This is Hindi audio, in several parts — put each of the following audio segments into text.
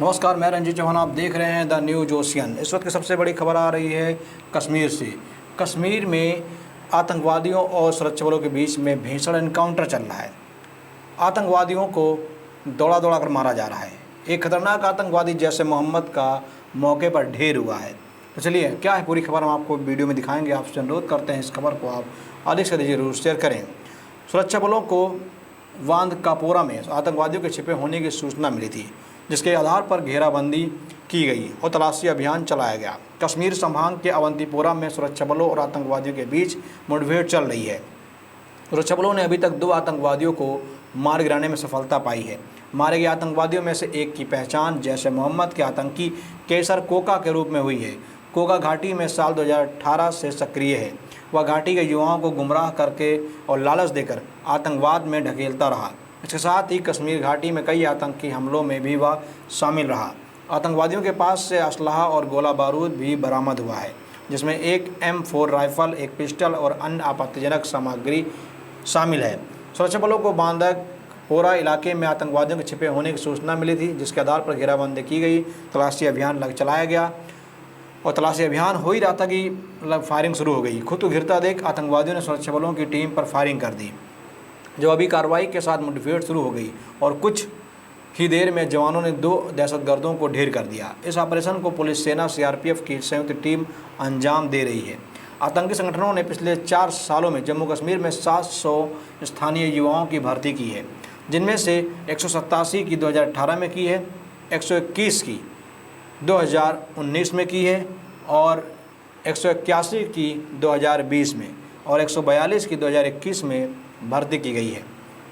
नमस्कार, मैं रंजीत चौहान। आप देख रहे हैं द न्यूज ओशियन। इस वक्त की सबसे बड़ी खबर आ रही है कश्मीर से। कश्मीर में आतंकवादियों और सुरक्षा बलों के बीच में भीषण एनकाउंटर चल रहा है। आतंकवादियों को दौड़ा दौड़ा कर मारा जा रहा है। एक खतरनाक आतंकवादी जैसे मोहम्मद का मौके पर ढेर हुआ है। तो चलिए, क्या है पूरी खबर हम आपको वीडियो में दिखाएंगे। आपसे अनुरोध करते हैं इस खबर को आप अधिक से अधिक जरूर शेयर करें। सुरक्षा बलों को वांद कापोरा में आतंकवादियों के छिपे होने की सूचना मिली थी, जिसके आधार पर घेराबंदी की गई और तलाशी अभियान चलाया गया। कश्मीर संभाग के अवंतीपोरा में सुरक्षा बलों और आतंकवादियों के बीच मुठभेड़ चल रही है। सुरक्षा बलों ने अभी तक 2 आतंकवादियों को मार गिराने में सफलता पाई है। मारे गए आतंकवादियों में से एक की पहचान जैश ए मोहम्मद के आतंकी कैसर कोका के रूप में हुई है। कोका घाटी में साल 2018 से सक्रिय है। वह घाटी के युवाओं को गुमराह करके और लालच देकर आतंकवाद में ढकेलता रहा। इसके साथ ही कश्मीर घाटी में कई आतंकी हमलों में भी वह शामिल रहा। आतंकवादियों के पास से असलहा और गोला बारूद भी बरामद हुआ है, जिसमें एक M4 राइफल, एक पिस्टल और अन्य आपत्तिजनक सामग्री शामिल है। सुरक्षा बलों को बांदकपोरा इलाके में आतंकवादियों के छिपे होने की सूचना मिली थी, जिसके आधार पर घेराबंदी की गई, तलाशी अभियान चलाया गया और तलाशी अभियान हो ही रहा था कि फायरिंग शुरू हो गई। खुद को घिरता देख आतंकवादियों ने सुरक्षा बलों की टीम पर फायरिंग कर दी। जवाबी कार्रवाई के साथ मुठभेड़ शुरू हो गई और कुछ ही देर में जवानों ने 2 दहशतगर्दों को ढेर कर दिया। इस ऑपरेशन को पुलिस सेना CRPF की संयुक्त टीम अंजाम दे रही है। आतंकी संगठनों ने पिछले 4 सालों में जम्मू कश्मीर में 700 स्थानीय युवाओं की भर्ती की है, जिनमें से 187 की 2018 में की है, 121 की 2019 में की है और 181 की 2020 में और 142 की 2021 में भर्ती की गई है।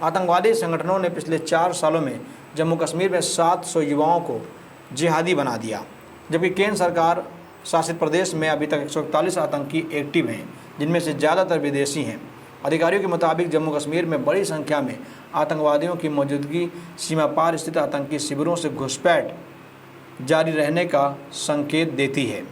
आतंकवादी संगठनों ने पिछले 4 सालों में जम्मू कश्मीर में 700 युवाओं को जिहादी बना दिया, जबकि केंद्र सरकार शासित प्रदेश में अभी तक 141 आतंकी एक्टिव हैं, जिनमें से ज़्यादातर विदेशी हैं। अधिकारियों के मुताबिक जम्मू कश्मीर में बड़ी संख्या में आतंकवादियों की मौजूदगी सीमा पार स्थित आतंकी शिविरों से घुसपैठ जारी रहने का संकेत देती है।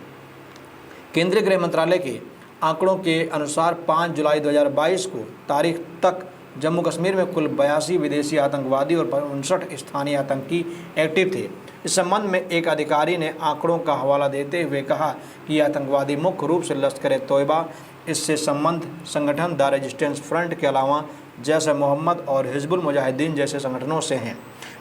केंद्रीय गृह मंत्रालय के आंकड़ों के अनुसार 5 जुलाई 2022 को तारीख तक जम्मू कश्मीर में कुल 82 विदेशी आतंकवादी और 59 स्थानीय आतंकी एक्टिव थे। इस संबंध में एक अधिकारी ने आंकड़ों का हवाला देते हुए कहा कि आतंकवादी मुख्य रूप से लश्कर-ए-तोयबा, इससे संबंध संगठन द रेजिस्टेंस फ्रंट के अलावा जैश ए मोहम्मद और हिजबुल मुजाहिदीन जैसे संगठनों से हैं।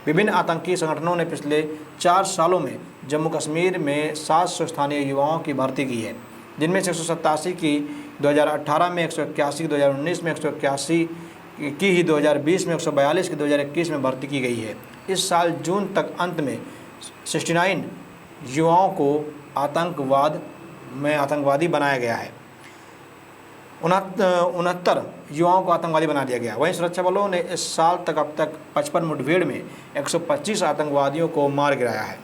विभिन्न आतंकी संगठनों ने पिछले 4 सालों में जम्मू कश्मीर में 700 स्थानीय युवाओं की भर्ती की है, जिनमें से 187 की 2018 में, 181 की 2019 में, 181 की ही 2020 में, 142 की 2021 में भर्ती की गई है। इस साल जून तक अंत में 69 युवाओं को आतंकवादी बनाया गया है। 69 युवाओं को आतंकवादी बना दिया गया। वहीं सुरक्षा बलों ने इस साल तक अब तक 55 मुठभेड़ में 125 आतंकवादियों को मार गिराया है।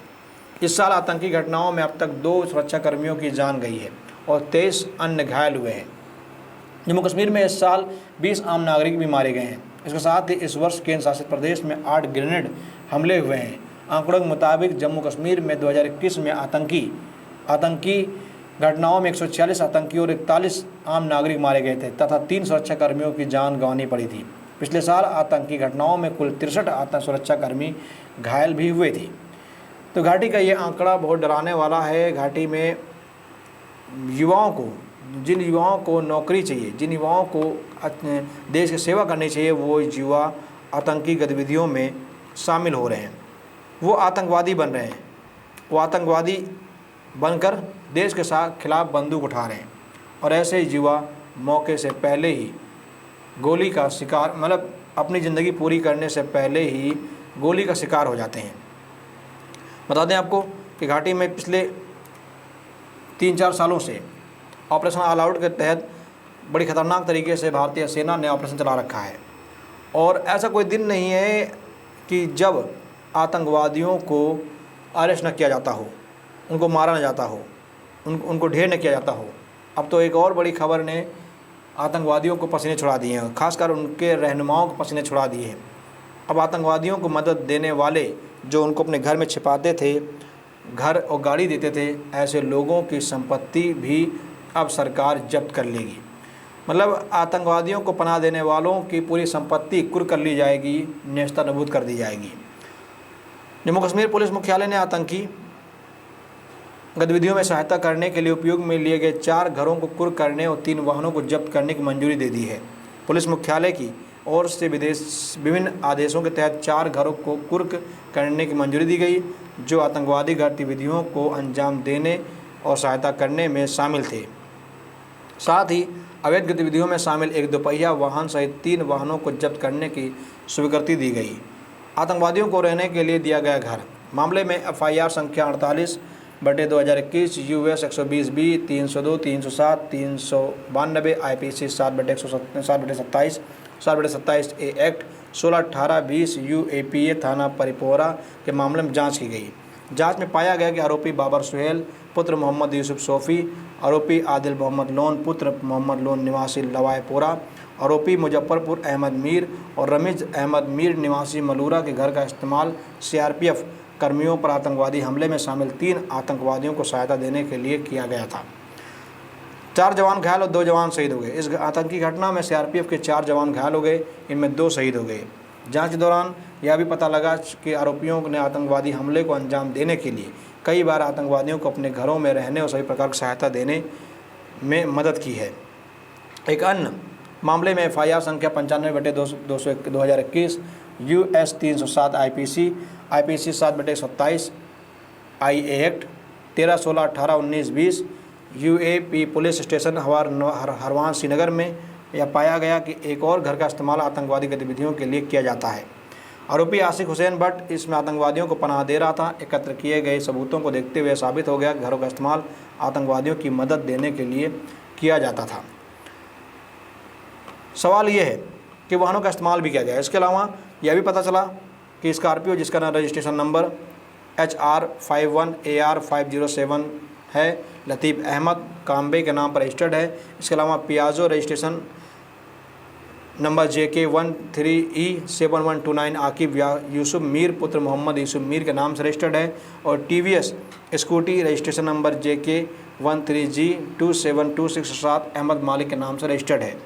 इस साल आतंकी घटनाओं में अब तक 2 सुरक्षाकर्मियों की जान गई है और 23 अन्य घायल हुए हैं। जम्मू कश्मीर में इस साल 20 आम नागरिक भी मारे गए हैं। इसके साथ ही इस वर्ष केंद्र शासित प्रदेश में 8 ग्रेनेड हमले हुए हैं। आंकड़ों के मुताबिक जम्मू कश्मीर में 2021 में आतंकी घटनाओं में 146 आतंकी और 41 आम नागरिक मारे गए थे तथा 3 सुरक्षाकर्मियों की जान गंवानी पड़ी थी। पिछले साल आतंकी घटनाओं में कुल 63 आतंक सुरक्षाकर्मी घायल भी हुए थे। तो घाटी का ये आंकड़ा बहुत डराने वाला है। घाटी में जिन युवाओं को नौकरी चाहिए, जिन युवाओं को देश की सेवा करनी चाहिए, वो युवा आतंकी गतिविधियों में शामिल हो रहे हैं। वो आतंकवादी बन रहे हैं। वो आतंकवादी बनकर देश के खिलाफ बंदूक उठा रहे हैं और ऐसे युवा मौके से पहले ही गोली का शिकार, मतलब अपनी ज़िंदगी पूरी करने से पहले ही गोली का शिकार हो जाते हैं। बता दें आपको कि घाटी में पिछले 3-4 सालों से ऑपरेशन ऑल आउट के तहत बड़ी ख़तरनाक तरीके से भारतीय सेना ने ऑपरेशन चला रखा है और ऐसा कोई दिन नहीं है कि जब आतंकवादियों को अरेस्ट न किया जाता हो, उनको मारा न जाता हो, उनको ढेर न किया जाता हो। अब तो एक और बड़ी खबर ने आतंकवादियों को पसीने छुड़ा दिए हैं, खासकर उनके रहनुमाओं को पसीने छुड़ा दिए हैं। अब आतंकवादियों को मदद देने वाले जो उनको अपने घर में छिपाते थे, घर और गाड़ी देते थे, ऐसे लोगों की संपत्ति भी अब सरकार जब्त कर लेगी। मतलब आतंकवादियों को पनाह देने वालों की पूरी संपत्ति कुर्क कर ली जाएगी, नेस्तनाबूद कर दी जाएगी। जम्मू कश्मीर पुलिस मुख्यालय ने आतंकी गतिविधियों में सहायता करने के लिए उपयोग में लिए गए 4 घरों को कुर्क करने और 3 वाहनों को जब्त करने की मंजूरी दे दी है। पुलिस मुख्यालय की ओर से विभिन्न आदेशों के तहत 4 घरों को कुर्क करने की मंजूरी दी गई, जो आतंकवादी गतिविधियों को अंजाम देने और सहायता करने में शामिल थे। साथ ही अवैध गतिविधियों में शामिल एक दोपहिया वाहन सहित 3 वाहनों को जब्त करने की स्वीकृति दी गई। आतंकवादियों को रहने के लिए दिया गया घर। मामले में FIR संख्या 48/2021 US 120B 302 307 392 IPC 7/127 7/27A act 16/18-20 UAPA थाना परिपोरा के मामले में जांच की गई। जांच में पाया गया कि आरोपी बाबर सुहेल पुत्र मोहम्मद यूसुफ सोफ़ी, आरोपी आदिल मोहम्मद लोन पुत्र मोहम्मद लोन निवासी लवायपोरा, आरोपी मुजफ्फरपुर अहमद मीर और रमीज अहमद मीर निवासी मलूरा के घर का इस्तेमाल CRPF कर्मियों पर आतंकवादी हमले में शामिल 3 आतंकवादियों को सहायता देने के लिए किया गया था। 4 जवान घायल और 2 जवान शहीद हो गए। इस आतंकी घटना में CRPF के 4 जवान घायल हो गए, इनमें 2 शहीद हो गए। जांच के दौरान यह भी पता लगा कि आरोपियों ने आतंकवादी हमले को अंजाम देने के लिए कई बार आतंकवादियों को अपने घरों में रहने और सभी प्रकार की सहायता देने में मदद की है। एक अन्य मामले में FIR संख्या 95/2021 US 307 IPC 7/27 IA act 13-16-18-19-20 UAP police station हरवान श्रीनगर में यह पाया गया कि एक और घर का इस्तेमाल आतंकवादी गतिविधियों के लिए किया जाता है। आरोपी आशिक हुसैन भट्ट इसमें आतंकवादियों को पनाह दे रहा था। एकत्र किए गए सबूतों को देखते हुए साबित हो गया कि घरों का इस्तेमाल आतंकवादियों की मदद देने के लिए किया जाता था। सवाल ये है कि वाहनों का इस्तेमाल भी किया गया। इसके अलावा यह भी पता चला कि स्कॉर्पियो जिसका रजिस्ट्रेशन नंबर HR51AR507 है, लतीफ़ अहमद काम्बे के नाम पर रजिस्टर्ड है। इसके अलावा Piaggio registration number JK13E7129 Aqib Yusuf Mir पुत्र मोहम्मद यूसुफ मीर के नाम से रजिस्टर्ड है और TVS scooty registration number JK13G27267 Ahmad Malik के नाम से रजिस्टर्ड है।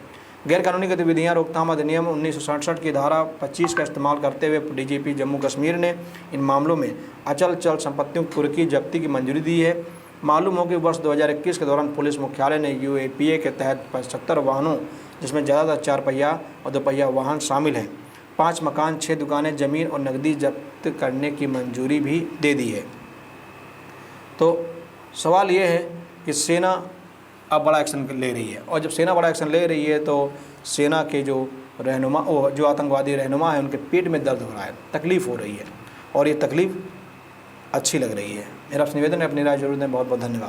गैरकानूनी गतिविधियां रोकथाम अधिनियम 1967 की धारा 25 का इस्तेमाल करते हुए DGP जम्मू कश्मीर ने इन मामलों में अचल चल संपत्तियों की कुर्की जब्ती की मंजूरी दी है। मालूम हो कि वर्ष 2021 के दौरान पुलिस मुख्यालय ने UAPA के तहत 75 वाहनों, जिसमें ज़्यादातर 4 पहिया और 2 पहिया वाहन शामिल हैं, 5 मकान, 6 दुकानें, ज़मीन और नकदी जब्त करने की मंजूरी भी दे दी है। तो सवाल ये है कि सेना अब बड़ा एक्शन ले रही है, और जब सेना बड़ा एक्शन ले रही है तो सेना के जो आतंकवादी रहनुमा है उनके पेट में दर्द हो रहा है, तकलीफ़ हो रही है, और ये तकलीफ़ अच्छी लग रही है। मेरा आपसे निवेदन है, अपनी राय जरूर दें। बहुत बहुत धन्यवाद।